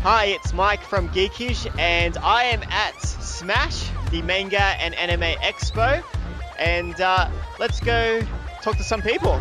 Hi, it's Mike from Geekish, and I am at Smash, the Manga and Anime Expo, and let's go talk to some people.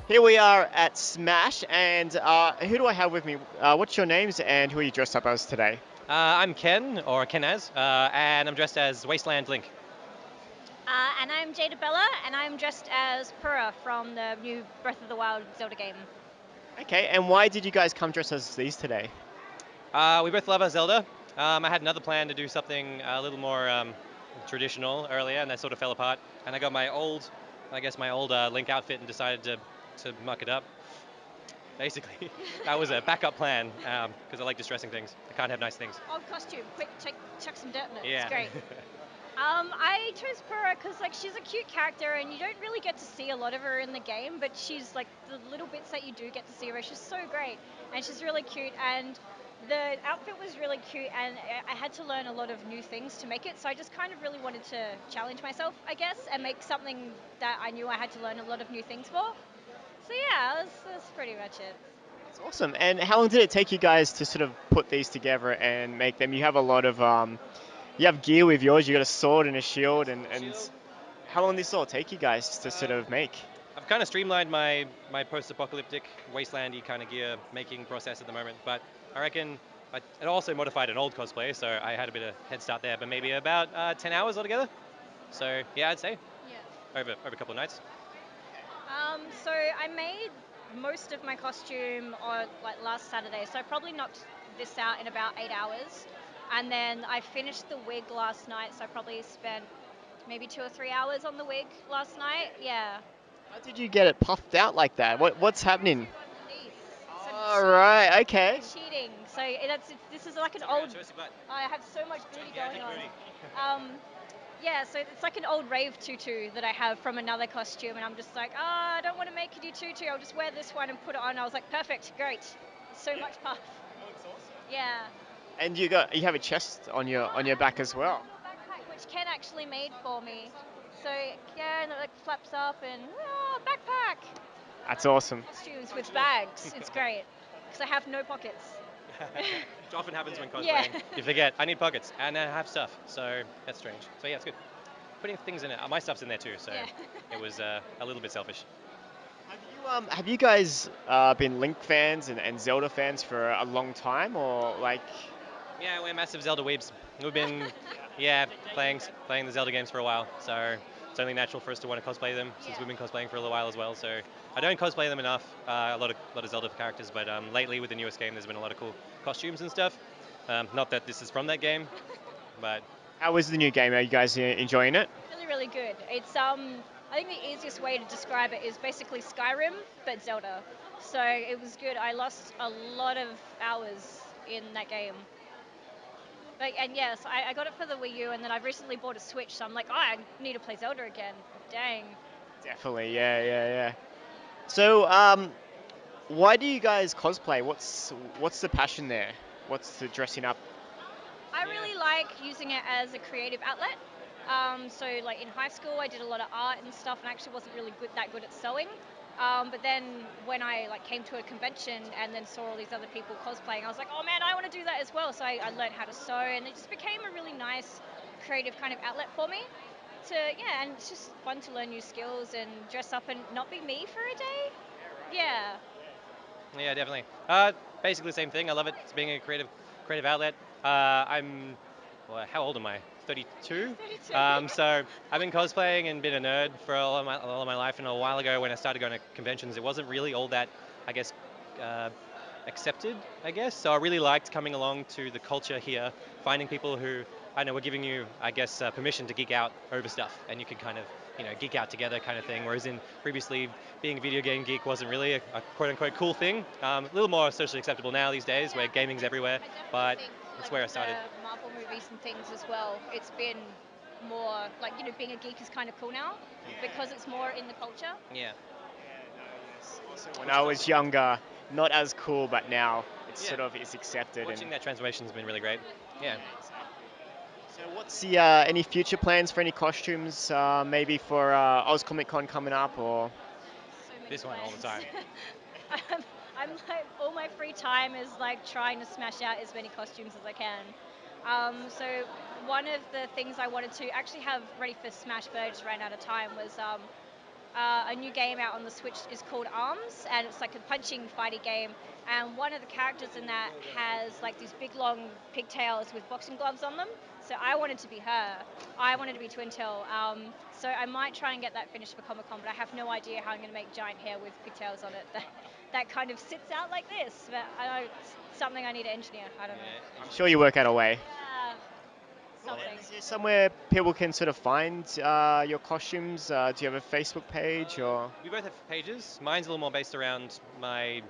Here we are at Smash, and who do I have with me? What's your names, and who are you dressed up as today? I'm Ken, or Kenaz, and I'm dressed as Wasteland Link. And I'm Jada Bella, and I'm dressed as Purah from the new Breath of the Wild Zelda game. Okay, and why did you guys come dressed as these today? We both love our Zelda. I had another plan to do something a little more traditional earlier, and that sort of fell apart. And I got my old Link outfit and decided to muck it up. Basically, that was a backup plan because I like distressing things. I can't have nice things. Old costume, quick, chuck some dirt in it. Yeah. It's great. I chose Purah because she's a cute character, and you don't really get to see a lot of her in the game, but she's like the little bits that you do get to see her. She's so great, and she's really cute, and the outfit was really cute, and I had to learn a lot of new things to make it, so I just kind of really wanted to challenge myself, I guess, and make something that I knew I had to learn a lot of new things for. So yeah, that's pretty much it. That's awesome. And how long did it take you guys to sort of put these together and make them? You have a lot of you have gear with yours. You got a sword and a shield, and how long did this all take you guys to sort of make? I've kind of streamlined my post-apocalyptic wastelandy kind of gear making process at the moment, but I reckon it also modified an old cosplay, so I had a bit of head start there, but maybe about 10 hours altogether. So yeah, I'd say Yeah. over a couple of nights. So I made most of my costume on like last Saturday, so I probably knocked this out in about 8 hours. And then I finished the wig last night, so I probably spent maybe 2 or 3 hours on the wig last night. Yeah. How did you get it puffed out like that? What's happening? Underneath. All right, okay. Cheating. So this is like an old. I have so much booty going on. Yeah, so it's like an old rave tutu that I have from another costume, and I'm just like, I don't want to make a new tutu. I'll just wear this one and put it on. I was like, perfect, great, so much puff. Yeah. And you have a chest on your back as well. Backpack, which Ken actually made for me. So yeah, and it like flaps up and backpack. That's awesome. Costumes with bags. It's great because I have no pockets. Which often happens when cosplaying. Yeah. You forget, I need pockets, and I have stuff, so that's strange. So yeah, it's good. Putting things in it. My stuff's in there too, so Yeah. it was a little bit selfish. Have you guys been Link fans and Zelda fans for a long time, or like? Yeah, we're massive Zelda weebs. We've been, yeah, playing the Zelda games for a while, so it's only natural for us to want to cosplay them since we've been cosplaying for a little while as well. So I don't cosplay them enough, a lot of Zelda characters, but lately with the newest game, there's been a lot of cool costumes and stuff. Not that this is from that game, but How was the new game? Are you guys enjoying it? Really, really good. It's I think the easiest way to describe it is basically Skyrim, but Zelda. So it was good. I lost a lot of hours in that game. And yes, I got it for the Wii U, and then I've recently bought a Switch, so I'm like, I need to play Zelda again. Dang. Definitely, yeah. So, why do you guys cosplay? What's the passion there? What's the dressing up? I really like using it as a creative outlet. So like in high school, I did a lot of art and stuff, and I actually wasn't really that good at sewing. But then when I like came to a convention and then saw all these other people cosplaying, I was like, oh man, I want to do that as well. So I learned how to sew, and it just became a really nice creative kind of outlet for me. And it's just fun to learn new skills and dress up and not be me for a day. Yeah. yeah, definitely. Basically the same thing. I love it. It's being a creative outlet. Well, how old am I? 32. 32. So I've been cosplaying and been a nerd for all of my life. And a while ago, when I started going to conventions, it wasn't really all that, I guess, accepted. I guess. So I really liked coming along to the culture here, finding people who I know were giving you, I guess, permission to geek out over stuff, and you could kind of, geek out together, kind of thing. Whereas in previously, being a video game geek wasn't really a quote unquote cool thing. A little more socially acceptable now these days, where gaming's everywhere. But that's where I started. The Marvel movies and things as well. It's been more like being a geek is kind of cool now because it's more in the culture. Yeah. So when I was younger, not as cool, but now it's Yeah. sort of is accepted. Watching that transformation's been really great. Yeah. So what's the any future plans for any costumes? Maybe for Oz Comic Con coming up, or So many This one all the plans. time. I'm like all my free time is like trying to smash out as many costumes as I can. So one of the things I wanted to actually have ready for Smash, but I just ran out of time was a new game out on the Switch is called Arms, and it's like a punching fighting game. And one of the characters in that has like these big long pigtails with boxing gloves on them. So I wanted to be her. I wanted to be Twintail. So I might try and get that finished for Comic Con, but I have no idea how I'm going to make giant hair with pigtails on it. That kind of sits out like this. But I know it's something I need to engineer. I don't know. I'm sure you work out a way. Yeah, something. Is there somewhere people can sort of find your costumes? Do you have a Facebook page or? We both have pages. Mine's a little more based around my.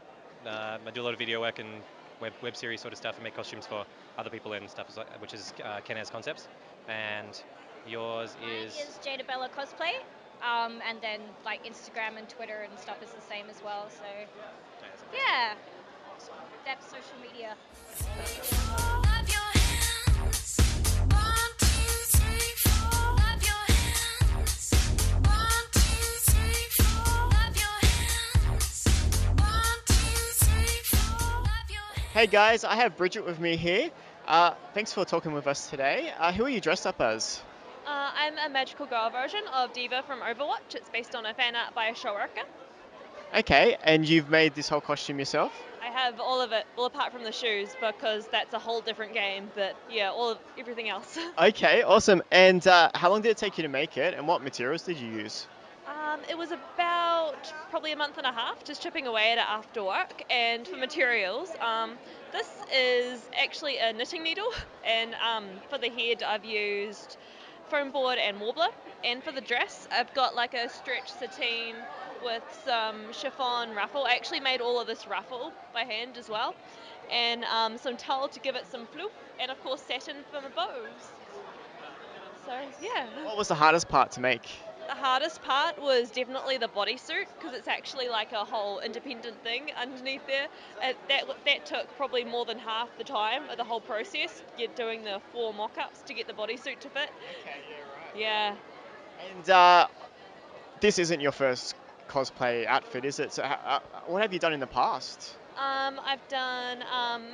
I do a lot of video work and web series sort of stuff and make costumes for other people and stuff, which is Ken has Concepts. And yours Mine is. is Jada Bella Cosplay. And then like Instagram and Twitter and stuff is the same as well. So yeah, that's social media. Clap your hands. 1, 2, 3, 4. Clap your hands. 1, 2, 3, 4. Clap your hands. 1, 2, 3, 4. Clap your hands. Hey guys, I have Bridget with me here. Thanks for talking with us today. Who are you dressed up as? I'm a magical girl version of Diva from Overwatch. It's based on a fan art by a show worker. Okay, and you've made this whole costume yourself? I have all of it, well apart from the shoes because that's a whole different game. But yeah, everything else. Okay, awesome. And how long did it take you to make it, and what materials did you use? It was about probably a month and a half, just chipping away at it after work. And for materials, this is actually a knitting needle, and for the head I've used foam board and warbler, and for the dress I've got like a stretch sateen with some chiffon ruffle. I actually made all of this ruffle by hand as well, and some tulle to give it some floof, and of course satin for my bows. So yeah. What was the hardest part to make? The hardest part was definitely the bodysuit because it's actually like a whole independent thing underneath there. That took probably more than half the time of the whole process. You're doing the 4 mock-ups to get the bodysuit to fit. Okay, yeah, right. Yeah. And this isn't your first cosplay outfit, is it? So what have you done in the past? I've done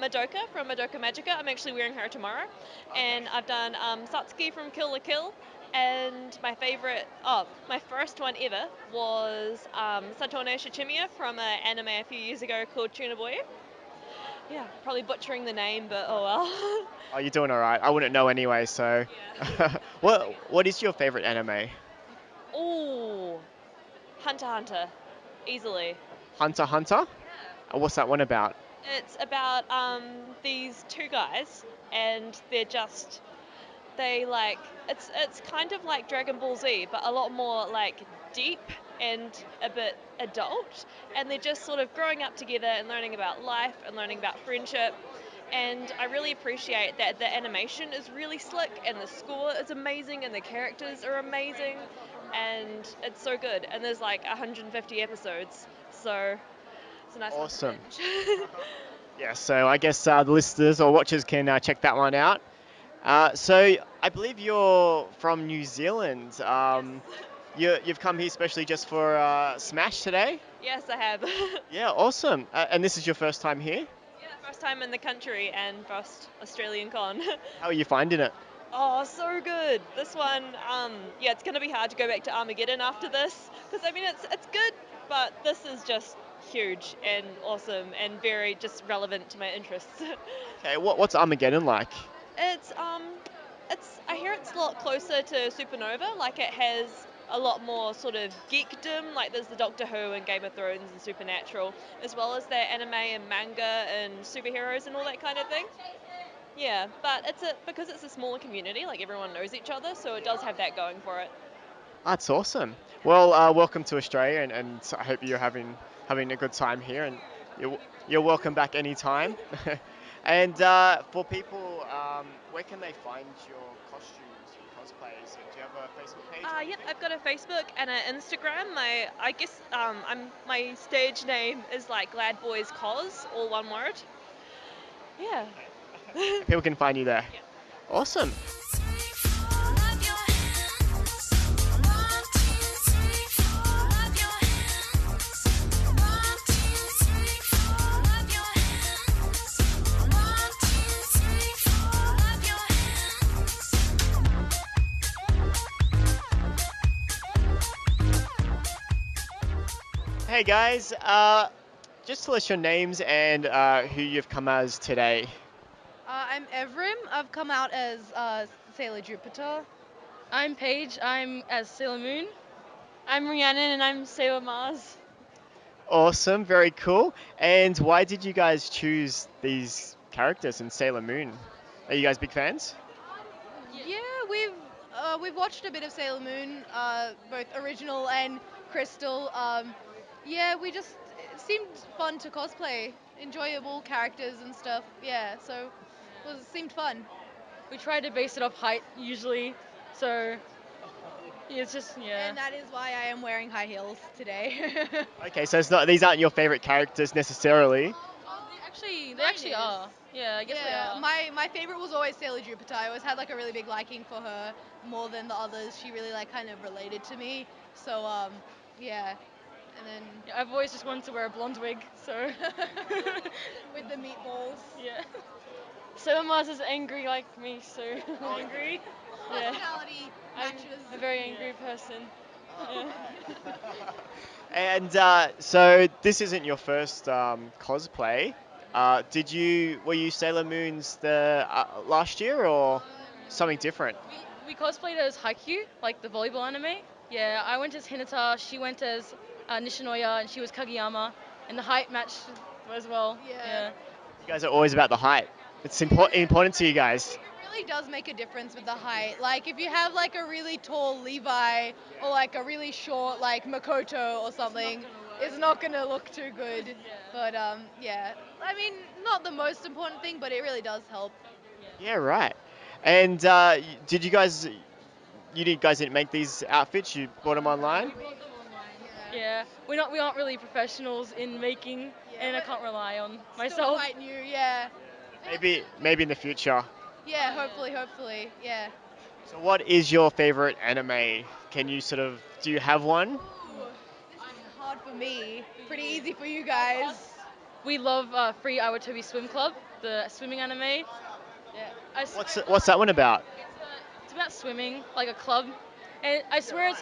Madoka from Madoka Magica. I'm actually wearing her tomorrow. And I've done Satsuki from Kill la Kill. And my first one ever was Satone Shichimiya from an anime a few years ago called Tuna Boy. Yeah, probably butchering the name, but oh well. Oh, you're doing all right. I wouldn't know anyway, so. Yeah. What is your favorite anime? Ooh, Hunter x Hunter, easily. Hunter x Hunter? What's that one about? It's about these 2 guys, and they like it's kind of like Dragon Ball Z, but a lot more like deep and a bit adult, and they're just sort of growing up together and learning about life and learning about friendship. And I really appreciate that the animation is really slick and the score is amazing and the characters are amazing and it's so good. And there's like 150 episodes, so it's a nice one to Awesome. binge. Yeah, so I guess the listeners or watchers can check that one out. So I believe you're from New Zealand. You've come here especially just for Smash today? Yes, I have. Yeah, awesome. And this is your first time here? Yeah, first time in the country and first Australian con. How are you finding it? Oh, so good. This one, yeah, it's going to be hard to go back to Armageddon after this because I mean it's good, but this is just huge and awesome and very just relevant to my interests. Okay, what's Armageddon like? It's I hear it's a lot closer to Supernova. Like it has a lot more sort of geekdom. Like there's the Doctor Who and Game of Thrones and Supernatural, as well as their anime and manga and superheroes and all that kind of thing. Yeah, but because it's a smaller community. Like everyone knows each other, so it does have that going for it. That's awesome. Well, welcome to Australia, and I hope you're having a good time here, and you're welcome back anytime. And for people, where can they find your costumes, your cosplays. Do you have a Facebook page? Yep, I've got a Facebook and an Instagram. I guess my stage name is like Glad Boys Cos, all one word. Yeah. People can find you there. Awesome. Clap your hands. 1, 2, 3, 4. Clap your hands. 1, 2, 3, 4. Clap your hands. 1, 2, 3, 4. Clap your hands. Hey guys, just tell us your names and who you've come as today. I'm Evrim. I've come out as Sailor Jupiter. I'm Paige. I'm as Sailor Moon. I'm Rhiannon, and I'm Sailor Mars. Awesome, very cool. And why did you guys choose these characters in Sailor Moon? Are you guys big fans? Yeah, we've watched a bit of Sailor Moon, both original and Crystal. Yeah, it seemed fun to cosplay, enjoyable characters and stuff. Yeah, so it seemed fun. We try to base it off height usually, so yeah, it's just And that is why I am wearing high heels today. Okay, so it's not these aren't your favorite characters necessarily. They actually are. Yeah, I guess they Yeah, are. my favorite was always Sailor Jupiter. I always had like a really big liking for her more than the others. She really like kind of related to me. So yeah, and then Yeah, I've always just wanted to wear a blonde wig, so with the meatballs. yeah. Sailor Mars is angry like me, so angry. Yeah, Personality I'm matches. a very angry person. Yeah. And so this isn't your first cosplay. Were you Sailor Moon's the last year or something different? We cosplayed as Haikyuu, like the volleyball anime. Yeah, I went as Hinata, she went as Nishinoya, and she was Kageyama, and the height matched as well. Yeah. You guys are always about the height. It's important to you guys. It really does make a difference with the height. Like if you have like a really tall Levi or like a really short like Makoto or something, it's not gonna look too good. But yeah, I mean not the most important thing, but it really does help. Yeah, right. And did you guys? You guys didn't make these outfits. You bought them online. Yeah, we aren't really professionals in making, and I but can't rely on Still myself. quite new, yeah. Maybe in the future. Yeah, hopefully, yeah. So, what is your favorite anime? Can you do you have one? Ooh, this is hard for me. Pretty easy for you guys. We love Free Iwatobi Swim Club, the swimming anime. Yeah, What's that one about? it's about swimming, like a club. And I swear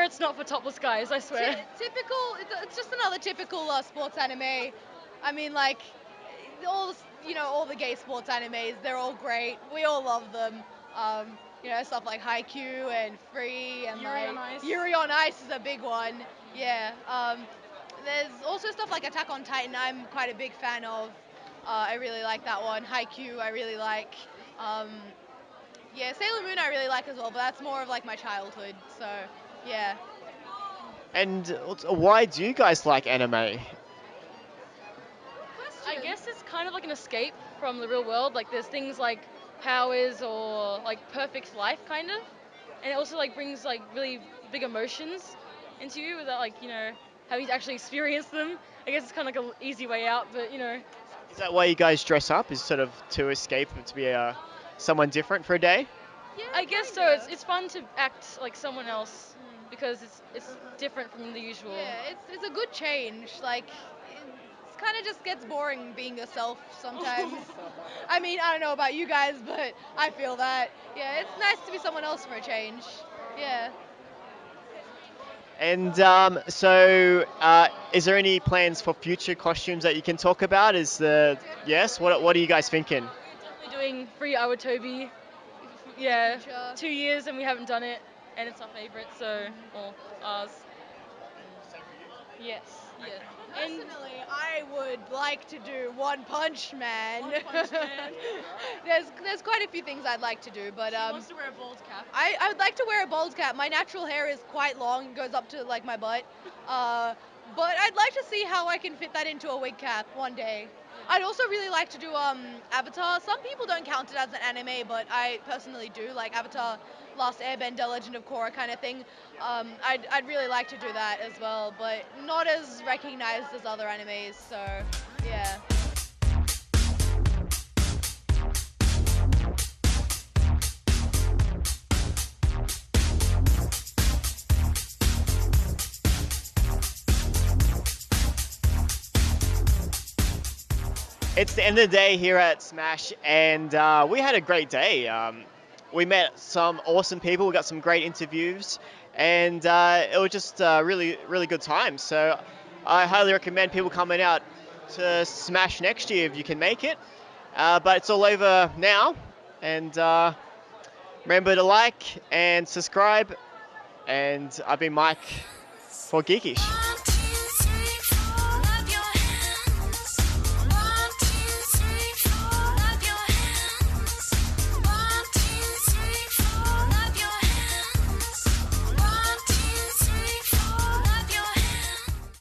it's not for topless guys. I swear. Typical. It's just another typical sports anime. I mean, like all the gay sports animes. They're all great. We all love them. Stuff like Haikyuu and Free and Yuri on Ice. Yuri on Ice is a big one. Yeah. There's also stuff like Attack on Titan. I'm quite a big fan of. I really like that one. Haikyuu, I really like. Yeah, Sailor Moon I really like as well, but that's more of like my childhood. So, yeah. And why do you guys like anime? I guess it's kind of like an escape from the real world. Like there's things like powers or like perfect life kind of, and it also like brings like really big emotions into you without having to actually experience them. I guess it's kind of like an easy way out, but Is that why you guys dress up? Is to escape and to be someone different for a day? Yeah, I guess so. kinda. It's fun to act like someone else because it's different from the usual. Yeah, it's a good change. Like, it kind of just gets boring being yourself sometimes. I mean, I don't know about you guys, but I feel that. Yeah, it's nice to be someone else for a change. Yeah. And is there any plans for future costumes that you can talk about? Yes? What are you guys thinking? We're doing Free Iwatobi. Yeah, Future. 2 years and we haven't done it, and it's our favorite. So, well, ours. Yes. Yeah. And Personally, I would like to do One Punch Man. One Punch Man. there's quite a few things I'd like to do, but She wants to wear a bald cap. I would like to wear a bald cap. My natural hair is quite long, goes up to like my butt. But I'd like to see how I can fit that into a wig cap one day. I'd also really like to do Avatar. Some people don't count it as an anime, but I personally do. Like Avatar Last Airbender, Legend of Korra kind of thing. I'd really like to do that as well, but not as recognized as other animes. So yeah. It's the end of the day here at Smash, and we had a great day. We met some awesome people. We got some great interviews, and it was just really, really good time. So I highly recommend people coming out to Smash next year if you can make it. But it's all over now, and remember to like and subscribe. And I've been Mike for Geekish.